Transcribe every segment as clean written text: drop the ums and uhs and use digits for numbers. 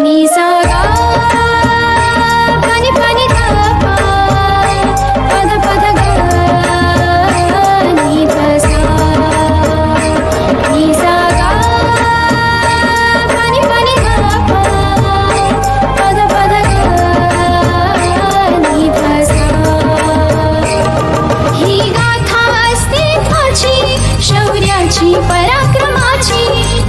नी सा गा पानी पानी गा पा पद पद गा नी सा नी सा गा पानी पानी गा पा पद पद गा नी सा ही गाथा अस्तित्वाची शौर्याची पराक्रमाची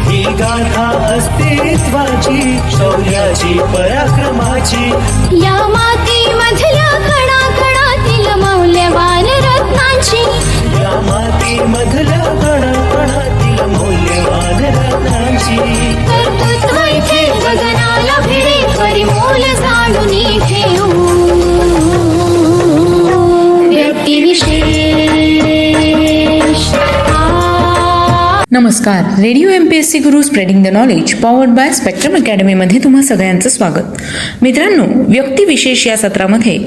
ही गाथा अस्तित्वाची शौर्याची पराक्रमाची या मातीमधल्या कणाकणातील मौल्यवान रत्नांची या मातीमधल्या कणाकणातील मौल्यवान रत्नांची कर्तृत्व इथे गगनाला भिडे परिमोल जाणून ठेवू व्यक्तिविशेष नमस्कार. Radio MPSC Guru spreading the knowledge powered by Spectrum अकॅडमीमध्ये तुम्हा सगळ्यांचं स्वागत. मित्रांनो, व्यक्तिविशेष या सत्रामध्ये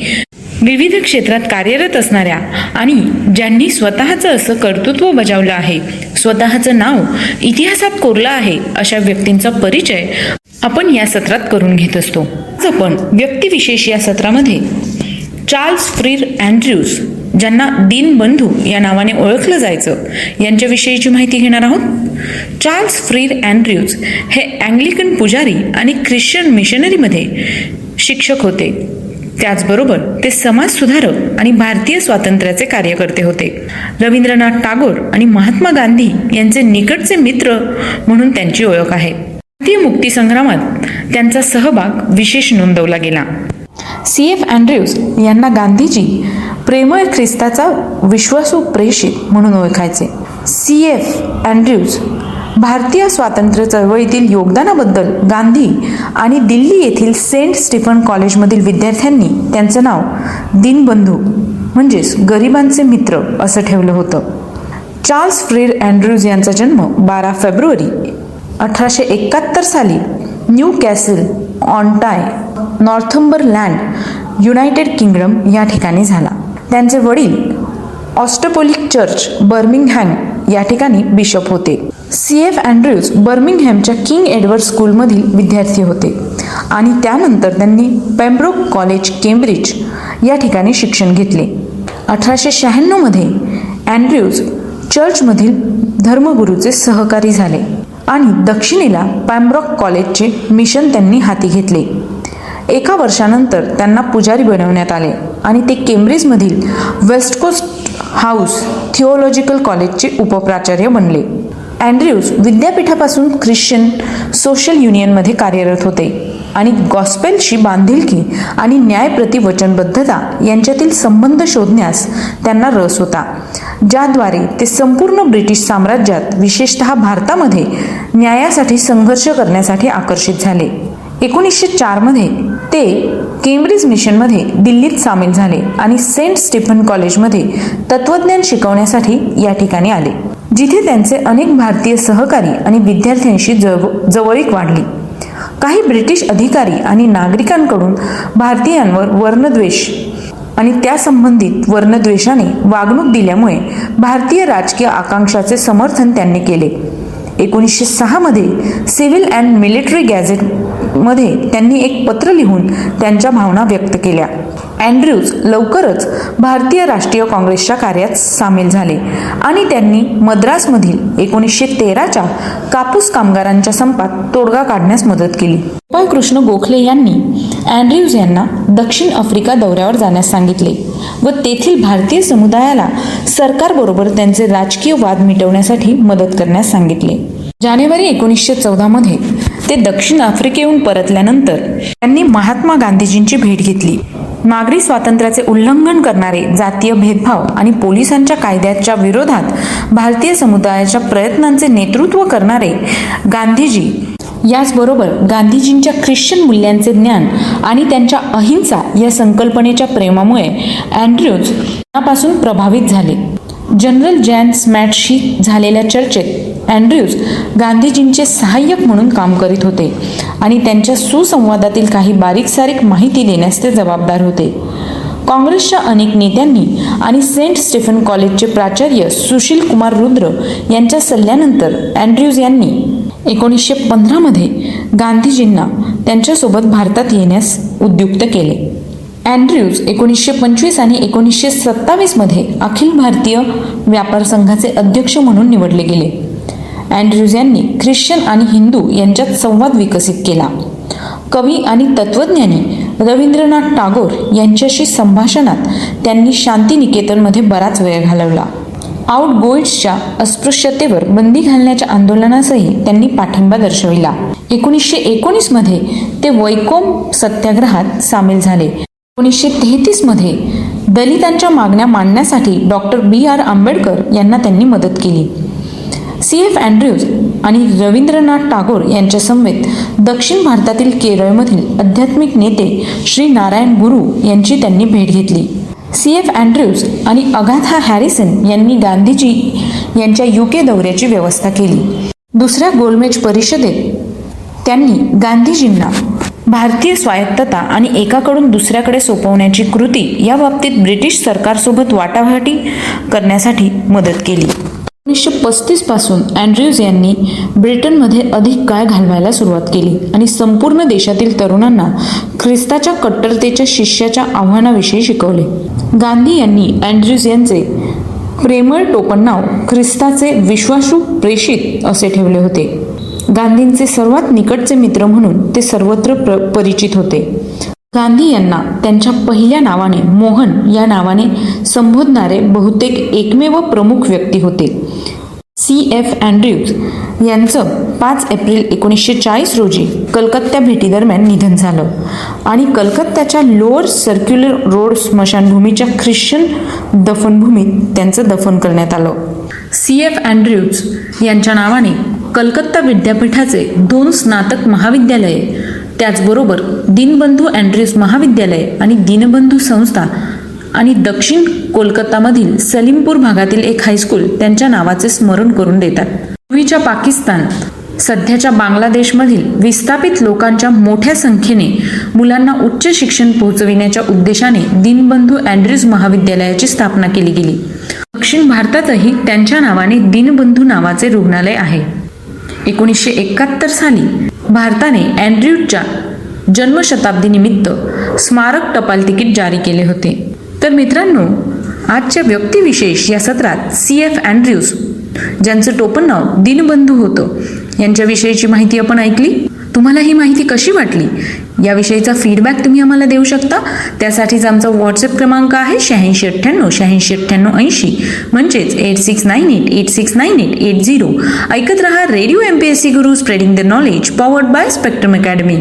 विविध क्षेत्रात कार्यरत असणाऱ्या आणि ज्यांनी स्वतःचं असं कर्तृत्व बजावलं आहे, स्वतःचं नाव इतिहासात कोरलं आहे, अशा व्यक्तींचा परिचय आपण या सत्रात करून घेत असतो. आज आपण व्यक्तिविशेष या सत्रामध्ये चार्ल्स फ्रीर अँड्र्यूज, ज्यांना दीनबंधू या नावाने ओळखलं जायचं, यांच्याविषयीची माहिती घेणार आहोत. चार्ल्स फ्रीर अँड्र्यूज हे अँग्लिकन पुजारी आणि ख्रिश्चन मिशनरीमध्ये शिक्षक होते. त्याचबरोबर ते समाजसुधारक आणि भारतीय स्वातंत्र्याचे कार्यकर्ते होते. रवींद्रनाथ टागोर आणि महात्मा गांधी यांचे निकटचे मित्र म्हणून त्यांची ओळख आहे. भारतीय मुक्तीसंग्रामात त्यांचा सहभाग विशेष नोंदवला गेला. CF अँड्र्यूज यांना गांधीजी प्रेमळ ख्रिस्ताचा विश्वासू प्रेषित म्हणून ओळखायचे. CF अँड्र्यूज भारतीय स्वातंत्र्य चळवळीतील योगदानाबद्दल गांधी आणि दिल्ली येथील सेंट स्टीफन कॉलेजमधील विद्यार्थ्यांनी त्यांचं नाव दीनबंधू म्हणजेच गरिबांचे मित्र असं ठेवलं होतं. चार्ल्स फ्रीर अँड्र्यूज यांचा जन्म 12 फेब्रुवारी 1871 साली Newcastle on Tyne, Northumberland, United Kingdom या ठिकाणी झाला. त्यांचे वडील ऑस्टपोलिक चर्च, बर्मिंगहॅम या ठिकाणी बिशप होते. CF अँड्र्यूज बर्मिंगहॅमच्या किंग एडवर्ड स्कूलमधील विद्यार्थी होते आणि त्यानंतर त्यांनी पेम्ब्रोक कॉलेज, केम्ब्रिज या ठिकाणी शिक्षण घेतले. 1896 मध्ये अँड्र्यूज चर्चमधील धर्मगुरूचे सहकारी झाले आणि दक्षिणेला पेम्ब्रोक कॉलेजचे मिशन त्यांनी हाती घेतले. एका वर्षानंतर त्यांना पुजारी बनवण्यात आले आणि ते केम्ब्रिजमधील वेस्ट कोस्ट हाऊस थिओलॉजिकल कॉलेजचे उपप्राचार्य बनले. अँड्र्यूज विद्यापीठापासून ख्रिश्चन सोशल युनियनमध्ये कार्यरत होते आणि गॉस्पेलशी बांधिलकी आणि न्यायप्रती वचनबद्धता यांच्यातील संबंध शोधण्यास त्यांना रस होता, ज्याद्वारे ते संपूर्ण ब्रिटिश साम्राज्यात विशेषतः भारतामध्ये न्यायासाठी संघर्ष करण्यासाठी आकर्षित झाले. 1904 मध्ये ते केम्ब्रिज मिशनमध्ये दिल्लीत सामील झाले आणि सेंट स्टीफन कॉलेजमध्ये तत्वज्ञान शिकवण्यासाठी या ठिकाणी आले, जिथे त्यांचे अनेक भारतीय सहकारी आणि विद्यार्थ्यांशी जवळीक वाढली. काही ब्रिटिश अधिकारी आणि नागरिकांकडून भारतीयांवर वर्णद्वेष आणि त्यासंबंधित वर्णद्वेषाने वागणूक दिल्यामुळे भारतीय राजकीय आकांक्षाचे समर्थन त्यांनी केले. 1906 मध्ये सिव्हिल अँड मिलिटरी गॅझेटमध्ये त्यांनी एक पत्र लिहून त्यांच्या भावना व्यक्त केल्या. अँड्र्यूज लवकरच भारतीय राष्ट्रीय काँग्रेसच्या कार्यात सामील झाले आणि त्यांनी मद्रासमधील 1913च्या कापूस कामगारांच्या संपात तोडगा काढण्यास मदत केली. गोपाळकृष्ण गोखले यांनी अँड्र्यूज यांना दक्षिण आफ्रिका दौऱ्यावर जाण्यास सांगितले व तेथील भारतीय समुदायाला सरकारबरोबर त्यांचे राजकीय वाद मिटवण्यासाठी मदत करण्यास सांगितले. जानेवारी 1914 मध्ये ते दक्षिण आफ्रिकेहून परतल्यानंतर त्यांनी महात्मा गांधीजींची भेट घेतली. नागरी स्वातंत्र्याचे उल्लंघन करणारे, जातीय भेदभाव आणि पोलिसांच्या कायद्याच्या विरोधात भारतीय समुदायाच्या प्रयत्नांचे नेतृत्व करणारे गांधीजी, याचबरोबर गांधीजींच्या ख्रिश्चन मूल्यांचे ज्ञान आणि त्यांच्या अहिंसा या संकल्पनेच्या प्रेमामुळे अँड्र्यूज यापासून प्रभावित झाले. जनरल जॅन स्मॅटशी झालेल्या चर्चेत अँड्र्यूज गांधीजींचे सहाय्यक म्हणून काम करीत होते आणि त्यांच्या सुसंवादातील काही बारीक-सारीक माहिती देण्यास ते जबाबदार होते. काँग्रेसच्या अनेक नेत्यांनी आणि सेंट स्टीफन कॉलेजचे प्राचार्य सुशील कुमार रुद्र यांच्या सल्ल्यानंतर अँड्र्यूज यांनी 1915 मध्ये गांधीजींना त्यांच्यासोबत भारतात येण्यास उद्युक्त केले. अँड्र्यूज 1925 आणि 1927 मध्ये अखिल भारतीय व्यापार संघाचे अध्यक्ष म्हणून निवडले गेले. अँड्र्यूज यांनी ख्रिश्चन आणि हिंदू यांच्यात संवाद विकसित केला. कवी आणि तत्वज्ञानी रवींद्रनाथ टागोर यांच्याशी संभाषणात त्यांनी शांतिनिकेतनमध्ये बराच वेळ घालवला. आउटगोइट्सच्या अस्पृश्यतेवर बंदी घालण्याच्या आंदोलनासही त्यांनी पाठिंबा दर्शविला. 1919 मध्ये ते वैकोम सत्याग्रहात सामील झाले. 1933 मध्ये दलितांच्या मागण्या मांडण्यासाठी डॉक्टर B.R. आंबेडकर यांना त्यांनी मदत केली. C.F. अँड्र्यूज आणि रवींद्रनाथ टागोर यांच्या समवेत दक्षिण भारतातील केरळमधील आध्यात्मिक नेते श्री नारायण गुरु यांची त्यांनी भेट घेतली. C.F. अँड्र्यूज आणि अगाथा हॅरिसन यांनी गांधीजी यांच्या UK दौऱ्याची व्यवस्था केली. दुसऱ्या गोलमेज परिषदेत त्यांनी गांधीजींना भारतीय स्वायत्तता आणि एकाकडून दुसऱ्याकडे सोपवण्याची कृती या बाबतीत ब्रिटिश सरकारसोबत वाटाघाटी करण्यासाठी मदत केली. 1935 पासून अँड्र्यूज यांनी ब्रिटनमध्ये अधिक काळ घालवायला सुरुवात केली आणि संपूर्ण देशातील तरुणांना ख्रिस्ताच्या कट्टरतेच्या शिष्याच्या आव्हानाविषयी शिकवले. गांधी यांनी अँड्र्यूज यांचे प्रेमळ टोपणनाव ख्रिस्ताचे विश्वासू प्रेषित असे ठेवले होते. गांधींचे सर्वात निकटचे मित्र म्हणून ते सर्वत्र परिचित होते. गांधी यांना त्यांच्या पहिल्या नावाने मोहन या नावाने संबोधणारे बहुतेक एकमेव प्रमुख व्यक्ती होते. C.F. अँड्र्यूज यांचं 5 एप्रिल 1940 रोजी कलकत्ता भेटीदरम्यान निधन झालं आणि कलकत्त्याच्या लोअर सर्क्युलर रोड स्मशानभूमीच्या ख्रिश्चन दफनभूमीत त्यांचं दफन करण्यात आलं. C.F. अँड्र्यूज यांच्या नावाने कलकत्ता विद्यापीठाचे 2 स्नातक महाविद्यालये, त्याचबरोबर दीनबंधू अँड्र्यूज महाविद्यालय आणि दीनबंधू संस्था आणि दक्षिण कोलकातामधील सलीमपूर भागातील एक हायस्कूल त्यांच्या नावाचे स्मरण करून देतात. पूर्वीच्या पाकिस्तान, सध्याच्या बांगलादेशमधील विस्थापित लोकांच्या मोठ्या संख्येने मुलांना उच्च शिक्षण पोहोचविण्याच्या उद्देशाने दीनबंधू अँड्र्यूज महाविद्यालयाची स्थापना केली गेली. दक्षिण भारतातही त्यांच्या नावाने दीनबंधू नावाचे रुग्णालय आहे. 1971 साली भारताने अँड्र्यूजच्या जन्मशताब्दीनिमित्त स्मारक टपाल तिकीट जारी केले होते. तर मित्रांनो, आजच्या व्यक्तिविशेष या सत्रात C.F. अँड्र्यूज ज्यांचं टोपणनाव दीनबंधू होतं यांच्याविषयीची माहिती आपण ऐकली. तुम्हाला ही माहिती कशी वाटली याविषयीचा फीडबॅक तुम्ही आम्हाला देऊ शकता. त्यासाठीच आमचा व्हॉट्सअप क्रमांक आहे 8698 म्हणजेच 8698869880. ऐकत रहा radio MPSC Guru, spreading the knowledge, powered by spectrum academy.